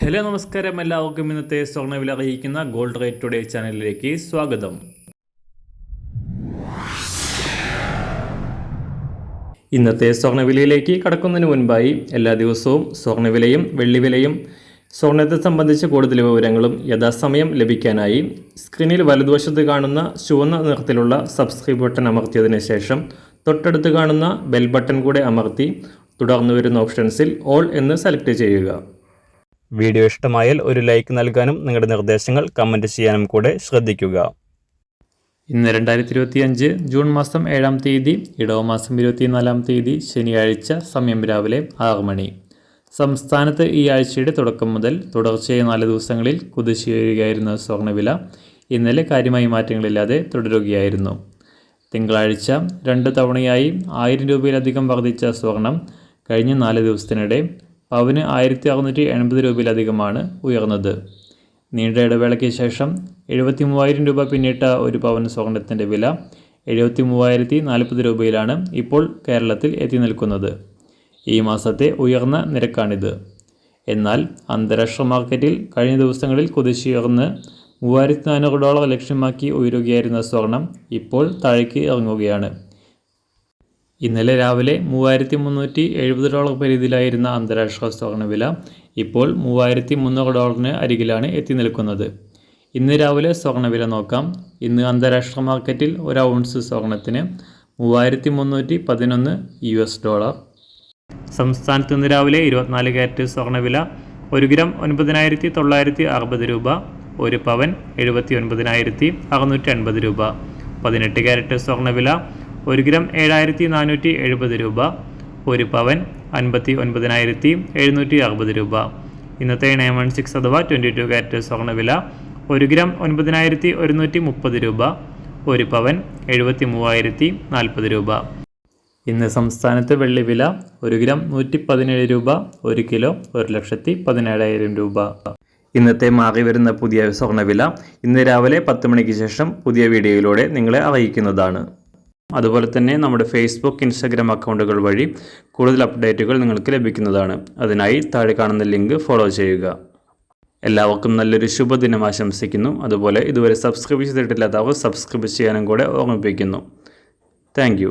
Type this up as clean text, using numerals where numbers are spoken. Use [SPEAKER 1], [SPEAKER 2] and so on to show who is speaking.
[SPEAKER 1] Hello നമസ്കാരം, എല്ലാവർക്കും ഇന്നത്തെ സ്വർണ്ണവില അറിയിക്കുന്ന ഗോൾഡ് റേറ്റ് ടുഡേ ചാനലിലേക്ക് സ്വാഗതം. ഇന്നത്തെ സ്വർണ്ണവിലയിലേക്ക് കടക്കുന്നതിന് മുൻപായി എല്ലാ ദിവസവും സ്വർണ്ണവിലയും വെള്ളിവിലയും സ്വർണ്ണത്തെ സംബന്ധിച്ച് കൂടുതൽ വിവരങ്ങളും യഥാസമയം ലഭിക്കാനായി സ്ക്രീനിൽ വലതുവശത്ത് കാണുന്ന ചുവന്ന നിറത്തിലുള്ള സബ്സ്ക്രൈബ് ബട്ടൺ അമർത്തിയതിനു ശേഷം തൊട്ടടുത്ത് കാണുന്ന ബെൽ ബട്ടൺ കൂടെ അമർത്തി തുടർന്ന് വരുന്ന ഓപ്ഷൻസിൽ ഓൾ എന്ന് സെലക്ട് ചെയ്യുക. വീഡിയോ ഇഷ്ടമായാൽ ഒരു ലൈക്ക് നൽകാനും നിങ്ങളുടെ നിർദ്ദേശങ്ങൾ കമൻറ്റ് ചെയ്യാനും കൂടെ ശ്രദ്ധിക്കുക. ഇന്ന് 2025 ജൂൺ മാസം 7-ാം തീയതി, ഇടവമാസം 24-ാം തീയതി ശനിയാഴ്ച, സമയം രാവിലെ 6 മണി. സംസ്ഥാനത്ത് ഈ ആഴ്ചയുടെ തുടക്കം മുതൽ തുടർച്ചയായ 4 ദിവസങ്ങളിൽ കുതിച്ചുയരുകയായിരുന്ന സ്വർണ്ണവില ഇന്നലെ കാര്യമായ മാറ്റങ്ങളില്ലാതെ തുടരുകയായിരുന്നു. തിങ്കളാഴ്ച 2 തവണയായി 1000 രൂപയിലധികം വർദ്ധിച്ച സ്വർണം കഴിഞ്ഞ 4 ദിവസത്തിനിടെ പവന് 1680 രൂപയിലധികമാണ് ഉയർന്നത്. നീണ്ട ഇടവേളയ്ക്ക് ശേഷം 73,000 രൂപ പിന്നിട്ട ഒരു പവൻ സ്വർണത്തിൻ്റെ വില 73,040 രൂപയിലാണ് ഇപ്പോൾ കേരളത്തിൽ എത്തി നിൽക്കുന്നത്. ഈ മാസത്തെ ഉയർന്ന നിരക്കാണിത്. എന്നാൽ അന്താരാഷ്ട്ര മാർക്കറ്റിൽ കഴിഞ്ഞ ദിവസങ്ങളിൽ കുതിച്ചുയർന്ന് $3,400 ലക്ഷ്യമാക്കി ഉയരുകയായിരുന്ന സ്വർണം ഇപ്പോൾ താഴേക്ക് ഇറങ്ങുകയാണ്. ഇന്നലെ രാവിലെ $3,370 പരിധിയിലായിരുന്ന അന്താരാഷ്ട്ര സ്വർണ്ണവില ഇപ്പോൾ $3,300 അരികിലാണ് എത്തി നിൽക്കുന്നത്. ഇന്ന് രാവിലെ സ്വർണ്ണവില നോക്കാം. ഇന്ന് അന്താരാഷ്ട്ര മാർക്കറ്റിൽ ഒരു ഔൺസ് സ്വർണത്തിന് $3,311. സംസ്ഥാനത്ത് ഇന്ന് രാവിലെ 24 ക്യാരറ്റ് സ്വർണ്ണവില 1 ഗ്രാം 9,960 രൂപ, 1 പവൻ 79,680 രൂപ. 18 ക്യാരറ്റ് സ്വർണ്ണവില 1 ഗ്രാം 7,470 രൂപ, 1 പവൻ 59,760 രൂപ. ഇന്നത്തെ 916 അഥവാ 22 ക്യാരറ്റ് സ്വർണ്ണവില 1 ഗ്രാം 9,130 രൂപ, 1 പവൻ 73,040 രൂപ. ഇന്ന് സംസ്ഥാനത്ത് വെള്ളിവില 1 ഗ്രാം 117 രൂപ, 1 കിലോ 1,17,000 രൂപ. ഇന്നത്തെ മാറി വരുന്ന പുതിയ സ്വർണ്ണവില ഇന്ന് രാവിലെ 10 മണിക്ക് ശേഷം പുതിയ വീഡിയോയിലൂടെ നിങ്ങളെ അറിയിക്കുന്നതാണ്. അതുപോലെ തന്നെ നമ്മുടെ ഫേസ്ബുക്ക്, ഇൻസ്റ്റാഗ്രാം അക്കൗണ്ടുകൾ വഴി കൂടുതൽ അപ്ഡേറ്റുകൾ നിങ്ങൾക്ക് ലഭിക്കുന്നതാണ്. അതിനായി താഴെ കാണുന്ന ലിങ്ക് ഫോളോ ചെയ്യുക. എല്ലാവർക്കും നല്ലൊരു ശുഭദിനം ആശംസിക്കുന്നു. അതുപോലെ ഇതുവരെ സബ്സ്ക്രൈബ് ചെയ്തിട്ടില്ലാത്തവർ സബ്സ്ക്രൈബ് ചെയ്യാനും കൂടെ ഓർമ്മിപ്പിക്കുന്നു. താങ്ക്